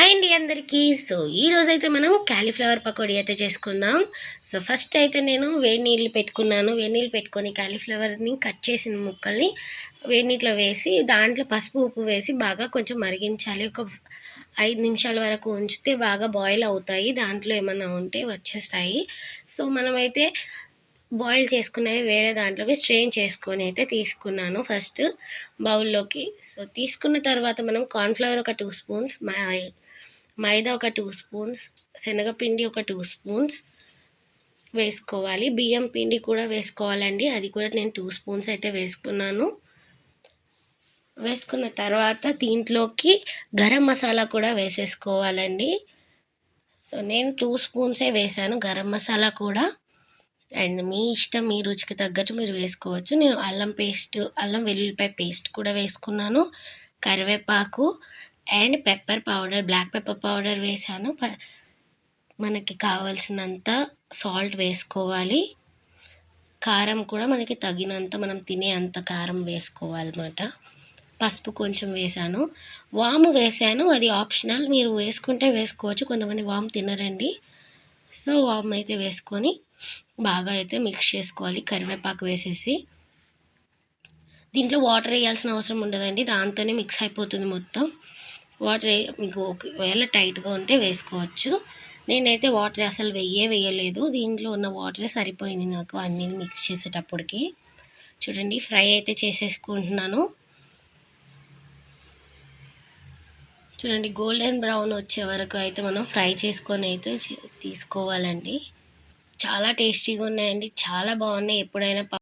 Hi అండి అందరికీ. So ఈరోజైతే మనం క్యాలీఫ్లవర్ పకోడీ అయితే చేసుకుందాం. సో ఫస్ట్ అయితే నేను వేడి నీళ్ళు పెట్టుకున్నాను. వేడి నీళ్ళు పెట్టుకొని క్యాలీఫ్లవర్ని కట్ చేసిన ముక్కల్ని వేడి నీటిలో వేసి దాంట్లో పసుపు ఉప్పు వేసి బాగా కొంచెం మరిగించాలి. ఒక 5 నిమిషాల వరకు ఉంచితే బాగా బాయిల్ అవుతాయి. దాంట్లో ఏమన్నా ఉంటే వచ్చేస్తాయి. సో మనమైతే బాయిల్ చేసుకున్నవి వేరే దాంట్లోకి స్ట్రెయిన్ చేసుకొని అయితే తీసుకున్నాను ఫస్ట్ బౌల్లోకి. సో తీసుకున్న తర్వాత మనం కార్న్ఫ్లవర్ ఒక 2 స్పూన్స్, మైదా ఒక 2 స్పూన్స్, శనగపిండి ఒక 2 స్పూన్స్ వేసుకోవాలి. బియ్యం పిండి కూడా వేసుకోవాలండి. అది కూడా నేను 2 స్పూన్స్ అయితే వేసుకున్నాను. వేసుకున్న తర్వాత దీంట్లోకి గరం మసాలా కూడా వేసేసుకోవాలండి. సో నేను 2 స్పూన్సే వేసాను గరం మసాలా కూడా. అండ్ మీ ఇష్టం, మీ రుచికి తగ్గట్టు మీరు వేసుకోవచ్చు. నేను అల్లం వెల్లుల్లిపాయ పేస్ట్ కూడా వేసుకున్నాను. కరివేపాకు and pepper powder, black pepper powder వేసాను. మనకి కావాల్సినంత సాల్ట్ వేసుకోవాలి. కారం కూడా మనకి తగినంత, మనం తినే అంత కారం వేసుకోవాలన్నమాట. పసుపు కొంచెం వేసాను. వాము వేసాను, అది ఆప్షనల్, మీరు వేసుకుంటే వేసుకోవచ్చు. కొంతమంది వాము తినరండి. సో వాము అయితే వేసుకొని బాగా అయితే మిక్స్ చేసుకోవాలి. కరివేపాకు వేసేసి దీంట్లో వాటర్ వేయాల్సిన అవసరం ఉండదండి, దాంతోనే మిక్స్ అయిపోతుంది మొత్తం. వాటర్ మీకు ఒకవేళ టైట్గా ఉంటే వేసుకోవచ్చు. నేనైతే వాటర్ అసలు వేయలేదు. దీంట్లో ఉన్న వాటరే సరిపోయింది నాకు అన్నీ మిక్స్ చేసేటప్పటికి. చూడండి, ఫ్రై అయితే చేసేసుకుంటున్నాను. చూడండి, గోల్డెన్ బ్రౌన్ వచ్చే వరకు అయితే మనం ఫ్రై చేసుకొని అయితే తీసుకోవాలండి. చాలా టేస్టీగా ఉన్నాయండి, చాలా బాగున్నాయి. ఎప్పుడైనా